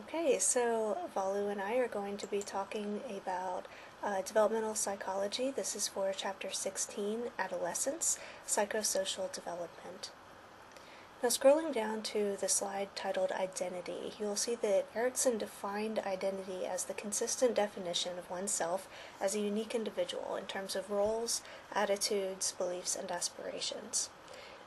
Okay, so Valu and I are going to be talking about developmental psychology. This is for Chapter 16, Adolescence, Psychosocial Development. Now, scrolling down to the slide titled Identity, you'll see that Erickson defined identity as the consistent definition of oneself as a unique individual in terms of roles, attitudes, beliefs, and aspirations.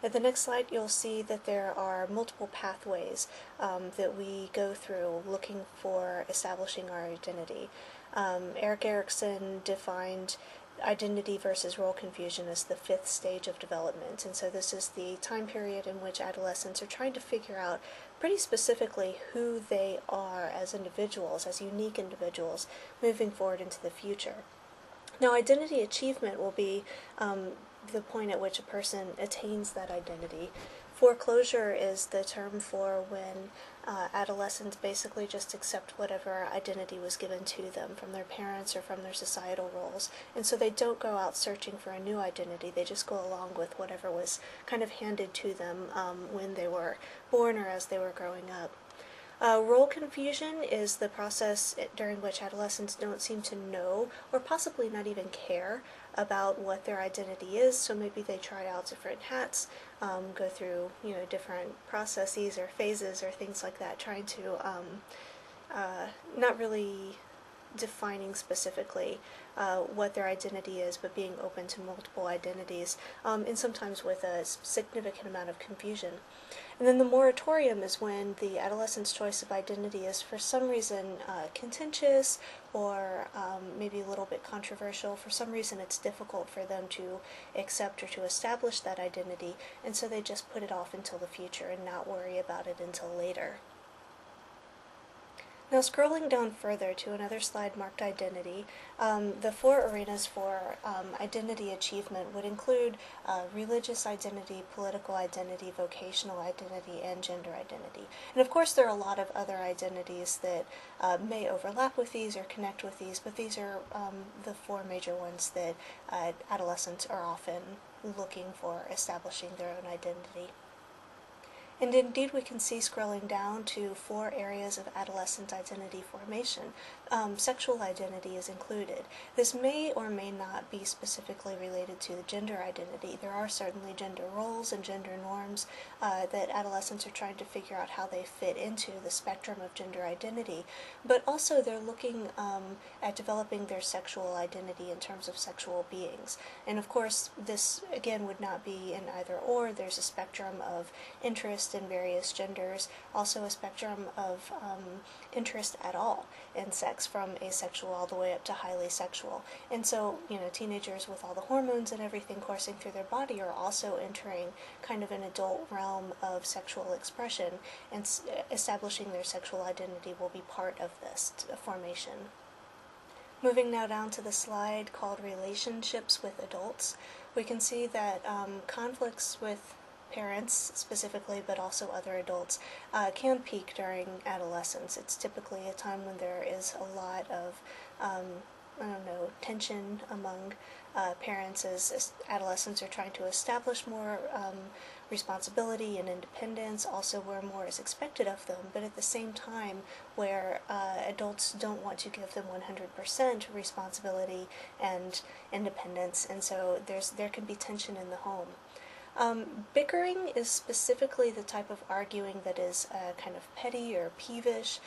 At the next slide, you'll see that there are multiple pathways that we go through looking for establishing our identity. Erik Erikson defined identity versus role confusion as the fifth stage of development, and so this is the time period in which adolescents are trying to figure out pretty specifically who they are as individuals, as unique individuals, moving forward into the future. Now, identity achievement will be the point at which a person attains that identity. Foreclosure is the term for when adolescents basically just accept whatever identity was given to them from their parents or from their societal roles, and so they don't go out searching for a new identity. They just go along with whatever was kind of handed to them when they were born or as they were growing up. Role confusion is the process during which adolescents don't seem to know or possibly not even care about what their identity is, so maybe they try out different hats, go through different processes or phases or things like that, trying to not really defining specifically what their identity is, but being open to multiple identities, and sometimes with a significant amount of confusion. And then the moratorium is when the adolescent's choice of identity is for some reason contentious or maybe a little bit controversial. For some reason it's difficult for them to accept or to establish that identity, and so they just put it off until the future and not worry about it until later. Now, scrolling down further to another slide marked identity, the four arenas for identity achievement would include religious identity, political identity, vocational identity, and gender identity. And of course there are a lot of other identities that may overlap with these or connect with these, but these are the four major ones that adolescents are often looking for establishing their own identity. And indeed, we can see scrolling down to four areas of adolescent identity formation. Sexual identity is included. This may or may not be specifically related to the gender identity. There are certainly gender roles and gender norms that adolescents are trying to figure out how they fit into the spectrum of gender identity, but also they're looking at developing their sexual identity in terms of sexual beings. And of course, this again would not be an either or. There's a spectrum of interest in various genders, also a spectrum of interest at all in sex, from asexual all the way up to highly sexual. And so, teenagers with all the hormones and everything coursing through their body are also entering kind of an adult realm of sexual expression, and establishing their sexual identity will be part of this formation. Moving now down to the slide called Relationships with Adults, we can see that conflicts with parents specifically, but also other adults, can peak during adolescence. It's typically a time when there is a lot of, tension among parents as adolescents are trying to establish more responsibility and independence, also where more is expected of them, but at the same time where adults don't want to give them 100% responsibility and independence, and so there can be tension in the home. Bickering is specifically the type of arguing that is kind of petty or peevish.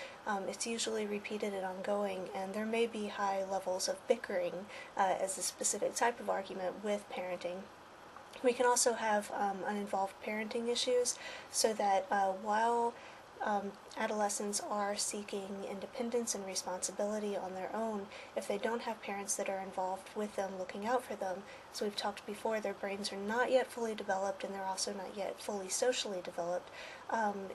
It's usually repeated and ongoing, and there may be high levels of bickering as a specific type of argument with parenting. We can also have uninvolved parenting issues, so that while adolescents are seeking independence and responsibility on their own, if they don't have parents that are involved with them, looking out for them, as we've talked before, their brains are not yet fully developed, and they're also not yet fully socially developed.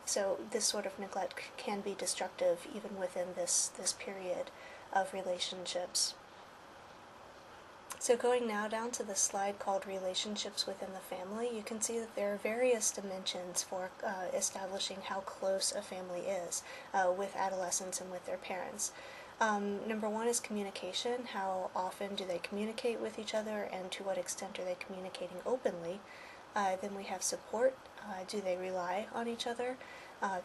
So this sort of neglect can be destructive even within this period of relationships. So going now down to the slide called Relationships Within the Family, you can see that there are various dimensions for establishing how close a family is with adolescents and with their parents. Number one is communication. How often do they communicate with each other, and to what extent are they communicating openly? Then we have support. Do they rely on each other?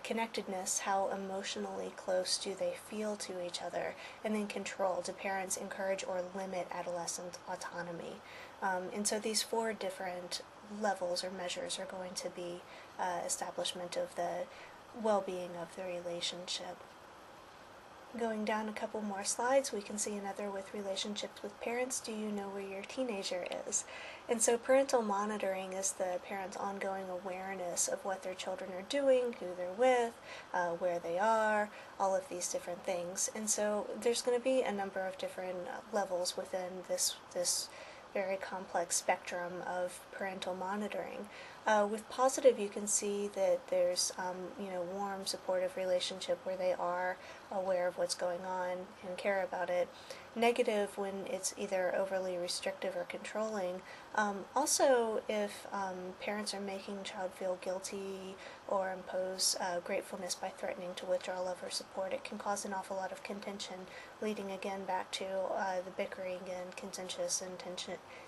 connectedness, how emotionally close do they feel to each other, and then control, do parents encourage or limit adolescent autonomy? And so these 4 different levels or measures are going to be establishment of the well-being of the relationship. Going down a couple more slides, we can see another with relationships with parents. Do you know where your teenager is? And so parental monitoring is the parent's ongoing awareness of what their children are doing, who they're with, where they are, all of these different things. And so there's going to be a number of different levels within this very complex spectrum of parental monitoring. With positive, you can see that there's warm, supportive relationship where they are aware of what's going on and care about it. Negative, when it's either overly restrictive or controlling. Also, if parents are making a child feel guilty or impose gratefulness by threatening to withdraw love or support, it can cause an awful lot of contention, leading again back to the bickering and contentious and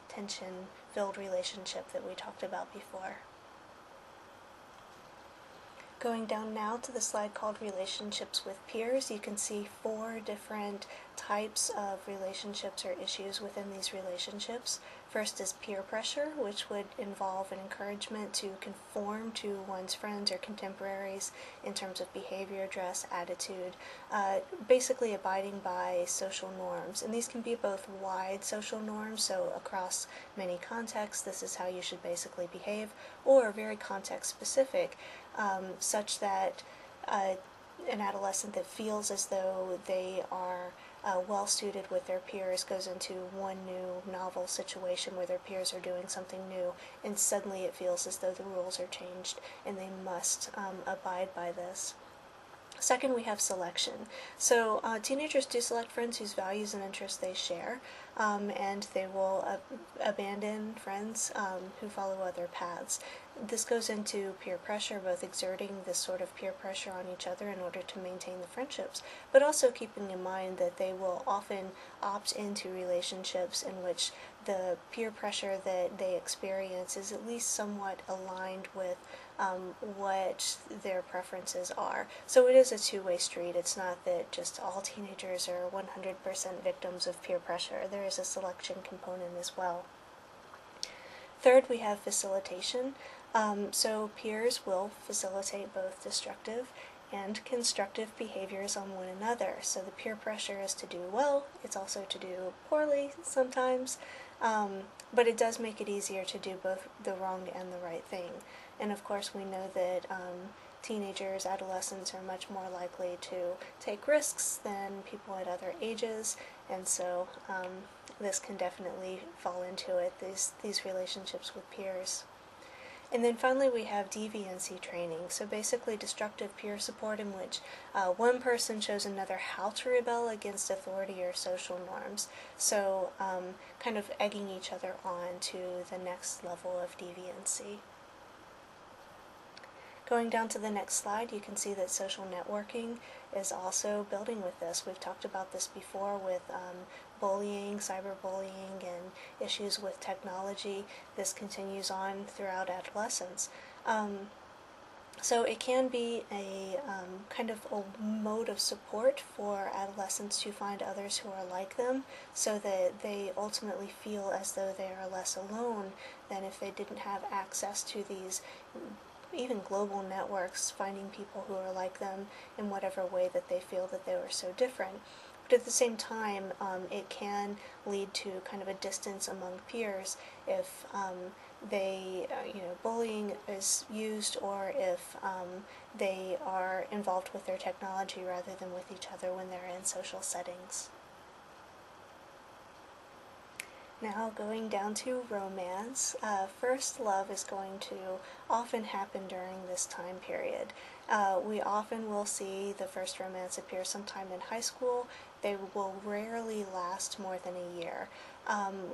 tension-filled relationship that we talked about before. Going down now to the slide called Relationships with Peers, you can see 4 different types of relationships or issues within these relationships. First is peer pressure, which would involve an encouragement to conform to one's friends or contemporaries in terms of behavior, dress, attitude, basically abiding by social norms. And these can be both wide social norms, so across many contexts, this is how you should basically behave, or very context specific, such that an adolescent that feels as though they are well suited with their peers goes into one new novel situation where their peers are doing something new, and suddenly it feels as though the rules are changed and they must abide by this. Second, we have selection. So teenagers do select friends whose values and interests they share, and they will abandon friends who follow other paths. This goes into peer pressure, both exerting this sort of peer pressure on each other in order to maintain the friendships, but also keeping in mind that they will often opt into relationships in which the peer pressure that they experience is at least somewhat aligned with what their preferences are. So it is a two-way street. It's not that just all teenagers are 100% victims of peer pressure. There is a selection component as well. Third, we have facilitation. So peers will facilitate both destructive and constructive behaviors on one another. So the peer pressure is to do well, it's also to do poorly sometimes, but it does make it easier to do both the wrong and the right thing. And of course we know that teenagers, adolescents are much more likely to take risks than people at other ages, and so this can definitely fall into it, these relationships with peers. And then finally we have deviancy training, so basically destructive peer support in which one person shows another how to rebel against authority or social norms, so kind of egging each other on to the next level of deviancy. Going down to the next slide, you can see that social networking is also building with this. We've talked about this before with bullying, cyberbullying, and issues with technology. This continues on throughout adolescence. So it can be a kind of a mode of support for adolescents to find others who are like them, so that they ultimately feel as though they are less alone than if they didn't have access to these even global networks, finding people who are like them in whatever way that they feel that they were so different. But at the same time, it can lead to kind of a distance among peers if bullying is used, or if they are involved with their technology rather than with each other when they're in social settings. Now going down to romance, first love is going to often happen during this time period. We often will see the first romance appear sometime in high school. They will rarely last more than a year.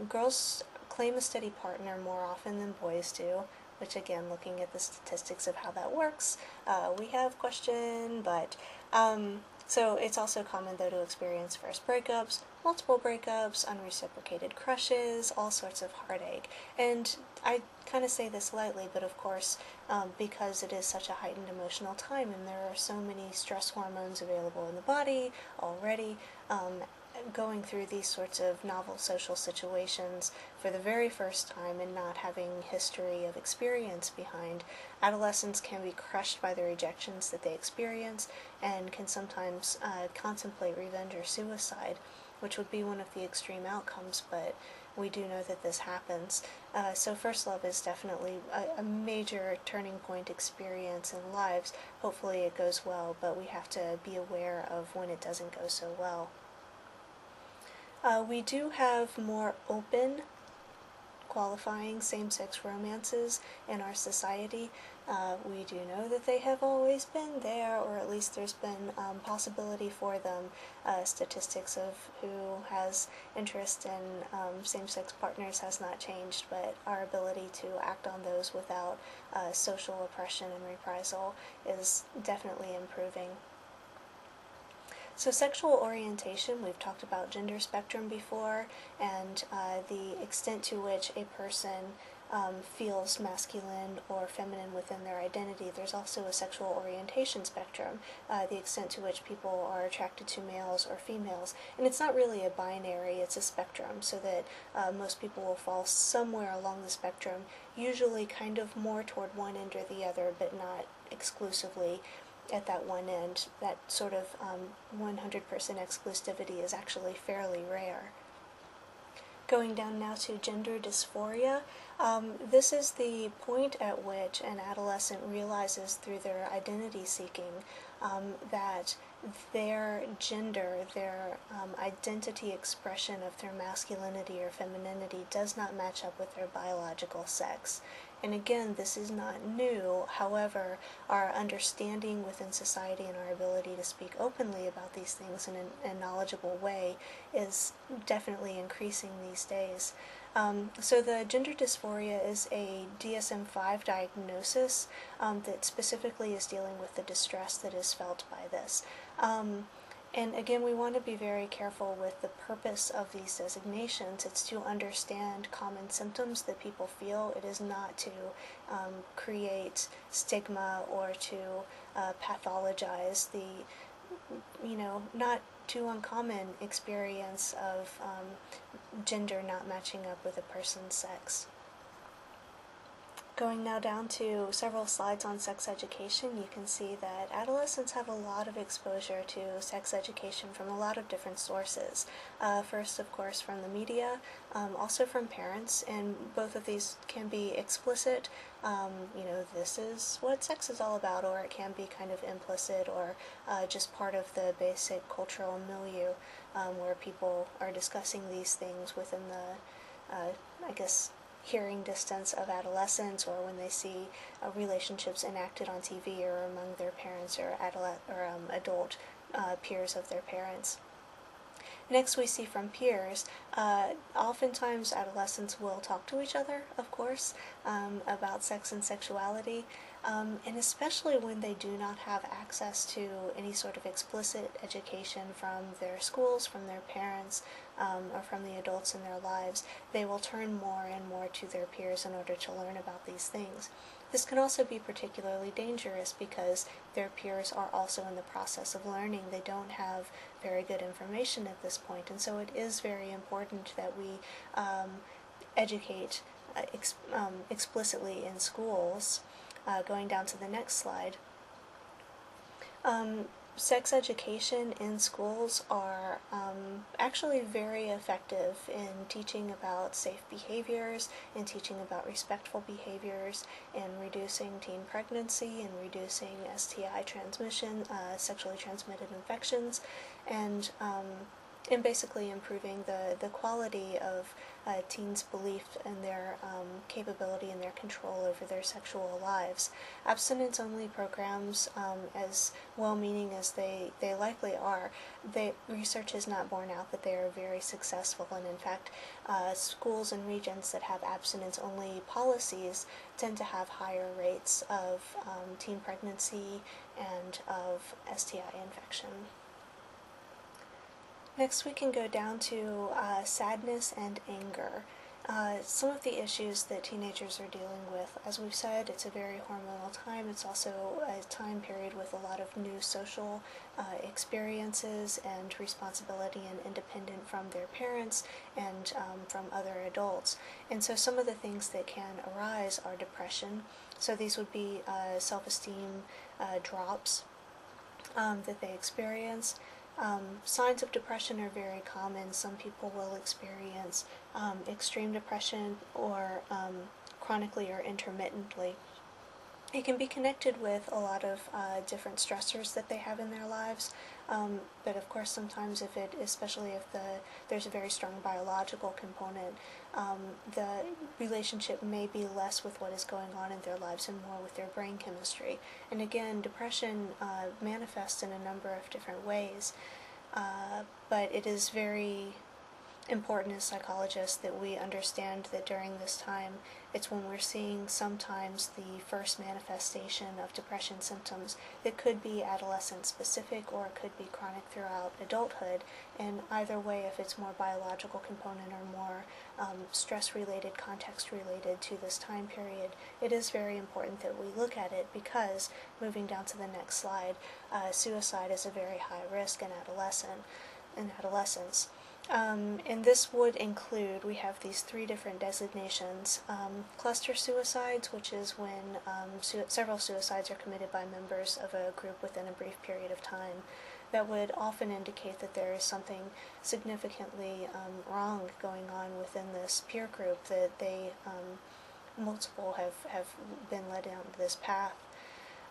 Girls claim a steady partner more often than boys do, which again, looking at the statistics of how that works, we have question, but so it's also common though to experience first breakups, multiple breakups, unreciprocated crushes, all sorts of heartache. And I kind of say this lightly, but of course, because it is such a heightened emotional time and there are so many stress hormones available in the body already, going through these sorts of novel social situations for the very first time and not having history of experience behind, adolescents can be crushed by the rejections that they experience and can sometimes contemplate revenge or suicide, which would be one of the extreme outcomes, but we do know that this happens. So first love is definitely a major turning point experience in lives. Hopefully it goes well, but we have to be aware of when it doesn't go so well. We do have more open, qualifying same-sex romances in our society. We do know that they have always been there, or at least there's been possibility for them. Statistics of who has interest in same-sex partners has not changed, but our ability to act on those without social oppression and reprisal is definitely improving. So sexual orientation, we've talked about gender spectrum before, and the extent to which a person feels masculine or feminine within their identity. There's also a sexual orientation spectrum, the extent to which people are attracted to males or females. And it's not really a binary, it's a spectrum, so that most people will fall somewhere along the spectrum, usually kind of more toward one end or the other, but not exclusively at that one end. That sort of 100% exclusivity is actually fairly rare. Going down now to gender dysphoria, this is the point at which an adolescent realizes through their identity seeking that their gender, their identity expression of their masculinity or femininity does not match up with their biological sex. And again, this is not new. However, our understanding within society and our ability to speak openly about these things in a knowledgeable way is definitely increasing these days. So the gender dysphoria is a DSM-5 diagnosis that specifically is dealing with the distress that is felt by this. And again, we want to be very careful with the purpose of these designations. It's to understand common symptoms that people feel. It is not to create stigma or to pathologize the, not too uncommon experience of gender not matching up with a person's sex. Going now down to several slides on sex education, you can see that adolescents have a lot of exposure to sex education from a lot of different sources. First, of course, from the media, also from parents, and both of these can be explicit, this is what sex is all about, or it can be kind of implicit or just part of the basic cultural milieu where people are discussing these things within the, hearing distance of adolescents, or when they see relationships enacted on TV or among their parents or adult peers of their parents. Next, we see from peers, oftentimes adolescents will talk to each other, of course, about sex and sexuality, and especially when they do not have access to any sort of explicit education from their schools, from their parents, or from the adults in their lives, they will turn more and more to their peers in order to learn about these things. This can also be particularly dangerous because their peers are also in the process of learning. They don't have very good information at this point, and so it is very important that we educate explicitly in schools. Going down to the next slide. Sex education in schools are actually very effective in teaching about safe behaviors, in teaching about respectful behaviors, in reducing teen pregnancy, and reducing STI transmission, sexually transmitted infections, and basically improving the quality of teens' belief in their capability and their control over their sexual lives. Abstinence-only programs, as well-meaning as they likely are, research has not borne out that they are very successful, and in fact, schools and regions that have abstinence-only policies tend to have higher rates of teen pregnancy and of STI infection. Next, we can go down to sadness and anger. Some of the issues that teenagers are dealing with, as we've said, it's a very hormonal time. It's also a time period with a lot of new social experiences and responsibility and independent from their parents and from other adults. And so some of the things that can arise are depression. So these would be self-esteem drops that they experience. Signs of depression are very common. Some people will experience extreme depression or chronically or intermittently. It can be connected with a lot of different stressors that they have in their lives, but of course sometimes especially if there's a very strong biological component, the relationship may be less with what is going on in their lives and more with their brain chemistry. And again, depression manifests in a number of different ways, but it is very important as psychologists that we understand that during this time it's when we're seeing sometimes the first manifestation of depression symptoms that could be adolescent specific or it could be chronic throughout adulthood. And either way, if it's more biological component or more stress related, context related to this time period, it is very important that we look at it, because moving down to the next slide, suicide is a very high risk in adolescence. And this would include, we have these three different designations. Cluster suicides, which is when several suicides are committed by members of a group within a brief period of time. That would often indicate that there is something significantly wrong going on within this peer group, that multiple have been led down this path.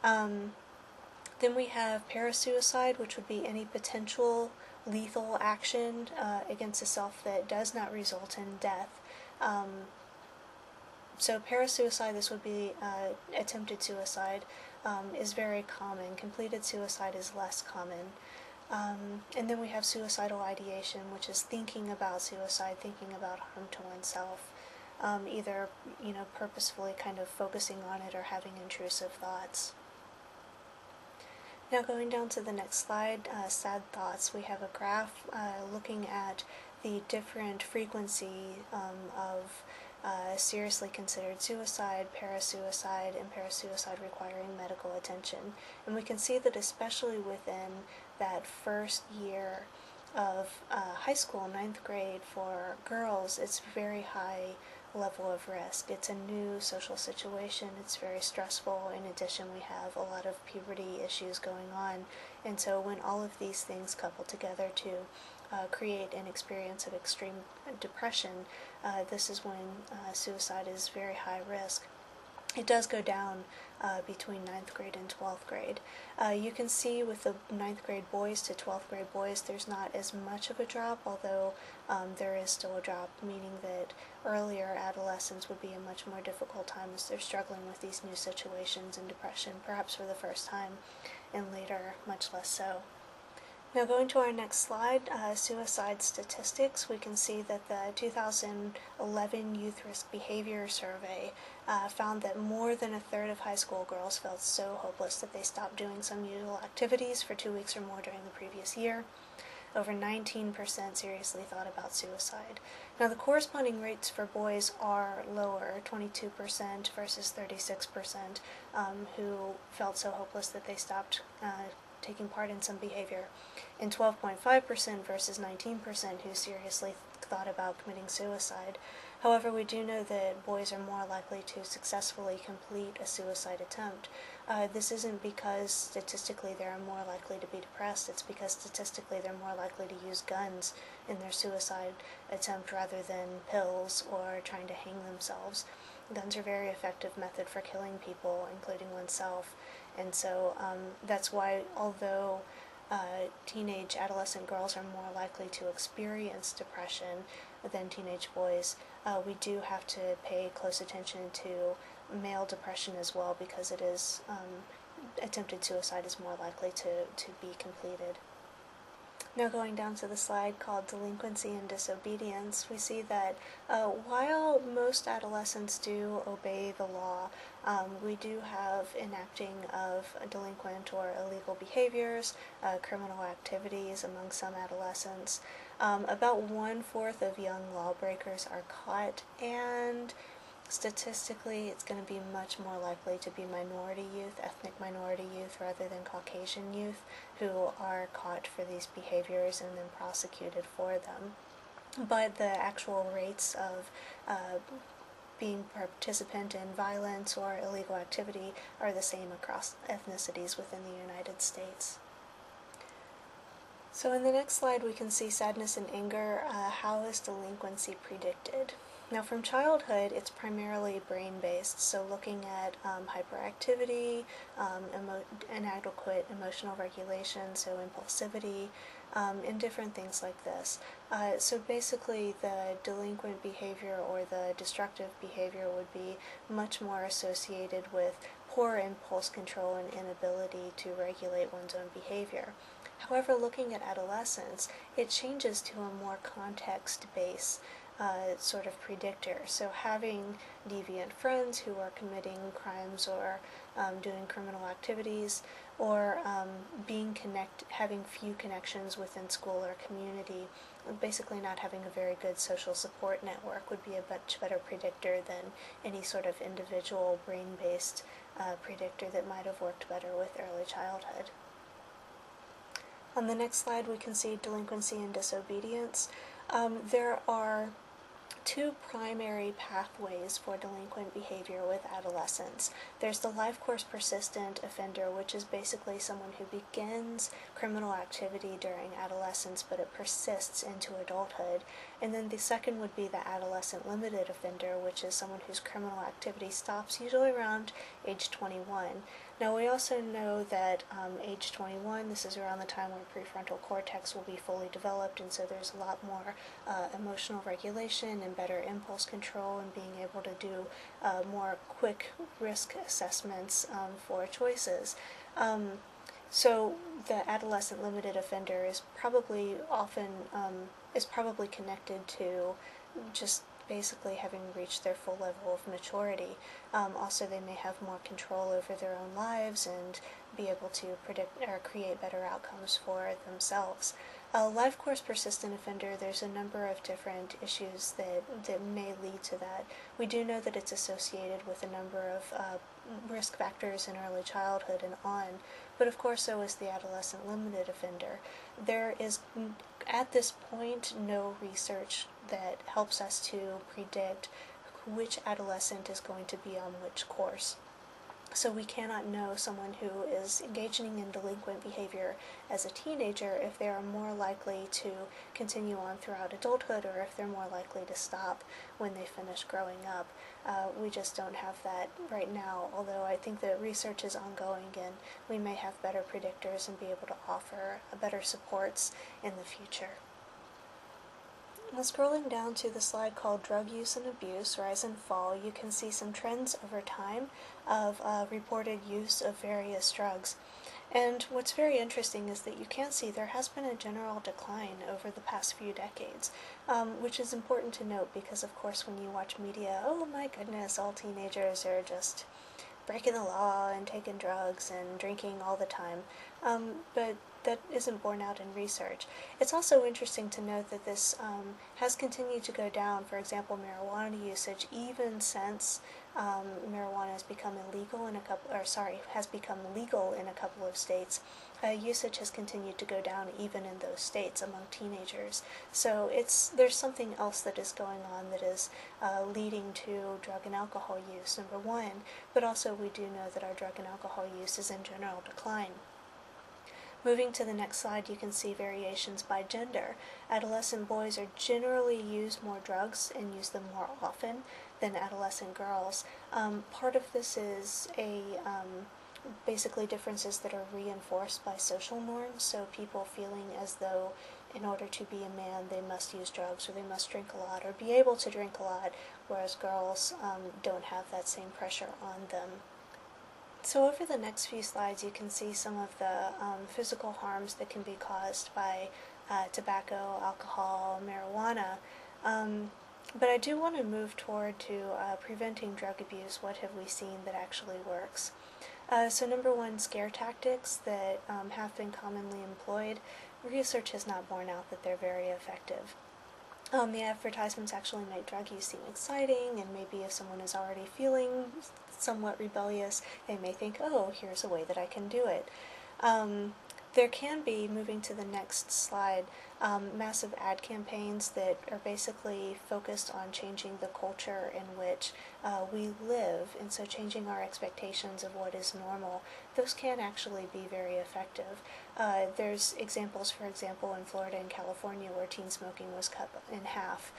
Then we have parasuicide, which would be any potential lethal action against the self that does not result in death. So parasuicide, this would be attempted suicide, is very common. Completed suicide is less common. And then we have suicidal ideation, which is thinking about suicide, thinking about harm to oneself, either purposefully kind of focusing on it or having intrusive thoughts. Now going down to the next slide, sad thoughts, we have a graph looking at the different frequency of seriously considered suicide, parasuicide, and parasuicide requiring medical attention. And we can see that especially within that first year of high school, 9th grade, for girls, it's very high level of risk. It's a new social situation. It's very stressful. In addition, we have a lot of puberty issues going on. And so when all of these things couple together to create an experience of extreme depression, this is when suicide is very high risk. It does go down between 9th grade and 12th grade. You can see with the 9th grade boys to 12th grade boys, there's not as much of a drop, although there is still a drop, meaning that earlier adolescence would be a much more difficult time as they're struggling with these new situations and depression, perhaps for the first time, and later much less so. Now going to our next slide, suicide statistics, we can see that the 2011 Youth Risk Behavior Survey found that more than a third of high school girls felt so hopeless that they stopped doing some usual activities for 2 weeks or more during the previous year. Over 19% seriously thought about suicide. Now the corresponding rates for boys are lower, 22% versus 36%, who felt so hopeless that they stopped taking part in some behavior, and 12.5% versus 19% who seriously thought about committing suicide. However, we do know that boys are more likely to successfully complete a suicide attempt. This isn't because statistically they're more likely to be depressed, it's because statistically they're more likely to use guns in their suicide attempt rather than pills or trying to hang themselves. Guns are a very effective method for killing people, including oneself. And so that's why, although teenage adolescent girls are more likely to experience depression than teenage boys, we do have to pay close attention to male depression as well, because it is attempted suicide is more likely to be completed. Now going down to the slide called Delinquency and Disobedience, we see that while most adolescents do obey the law, we do have enacting of delinquent or illegal behaviors, criminal activities among some adolescents. About 1/4 of young lawbreakers are caught, and statistically it's going to be much more likely to be minority youth, ethnic minority youth, rather than Caucasian youth who are caught for these behaviors and then prosecuted for them. But the actual rates of being participant in violence or illegal activity are the same across ethnicities within the United States. So in the next slide we can see sadness and anger. How is delinquency predicted? Now from childhood it's primarily brain-based, so looking at hyperactivity, inadequate emotional regulation, so impulsivity, and different things like this. So basically the delinquent behavior or the destructive behavior would be much more associated with poor impulse control and inability to regulate one's own behavior. However, looking at adolescence, it changes to a more context-based sort of predictor. So having deviant friends who are committing crimes or doing criminal activities, or having few connections within school or community, basically not having a very good social support network would be a much better predictor than any sort of individual brain-based predictor that might have worked better with early childhood. On the next slide we can see delinquency and disobedience. There are two primary pathways for delinquent behavior with adolescents. There's the life course persistent offender, which is basically someone who begins criminal activity during adolescence, but it persists into adulthood. And then the second would be the adolescent limited offender, which is someone whose criminal activity stops usually around age 21. Now we also know that age 21, this is around the time where prefrontal cortex will be fully developed, and so there's a lot more emotional regulation and better impulse control and being able to do more quick risk assessments for choices. So the adolescent limited offender is probably connected to just basically having reached their full level of maturity. Also, they may have more control over their own lives and be able to predict or create better outcomes for themselves. Life course persistent offender, there's a number of different issues that may lead to that. We do know that it's associated with a number of risk factors in early childhood and on, but of course so is the adolescent limited offender. There is, at this point, no research that helps us to predict which adolescent is going to be on which course. So we cannot know someone who is engaging in delinquent behavior as a teenager if they are more likely to continue on throughout adulthood, or if they're more likely to stop when they finish growing up. We just don't have that right now, although I think that research is ongoing and we may have better predictors and be able to offer better supports in the future. Now scrolling down to the slide called Drug Use and Abuse, Rise and Fall, you can see some trends over time of reported use of various drugs. And what's very interesting is that you can see there has been a general decline over the past few decades, which is important to note because, of course, when you watch media, oh my goodness, all teenagers are just breaking the law and taking drugs and drinking all the time. But that isn't borne out in research. It's also interesting to note that this has continued to go down. For example, marijuana usage, even since marijuana has become legal in a couple of states, usage has continued to go down even in those states among teenagers. So there's something else that is going on that is leading to drug and alcohol use, number one, but also we do know that our drug and alcohol use is in general decline. Moving to the next slide, you can see variations by gender. Adolescent boys are generally use more drugs and use them more often than adolescent girls. Part of this is basically differences that are reinforced by social norms, so people feeling as though in order to be a man they must use drugs or they must drink a lot or be able to drink a lot, whereas girls don't have that same pressure on them. So over the next few slides, you can see some of the physical harms that can be caused by tobacco, alcohol, marijuana. But I do want to move toward to preventing drug abuse. What have we seen that actually works? So number one, scare tactics that have been commonly employed. Research has not borne out that they're very effective. The advertisements actually make drug use seem exciting, and maybe if someone is already feeling somewhat rebellious, they may think, oh, here's a way that I can do it. There can be, moving to the next slide, massive ad campaigns that are basically focused on changing the culture in which we live, and so changing our expectations of what is normal. Those can actually be very effective. There's examples, for example, in Florida and California where teen smoking was cut in half.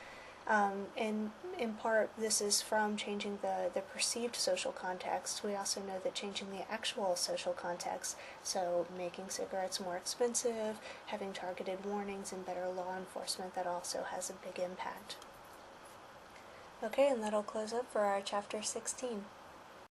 And in part, this is from changing the perceived social context. We also know that changing the actual social context, so making cigarettes more expensive, having targeted warnings, and better law enforcement, that also has a big impact. Okay, and that'll close up for our chapter 16.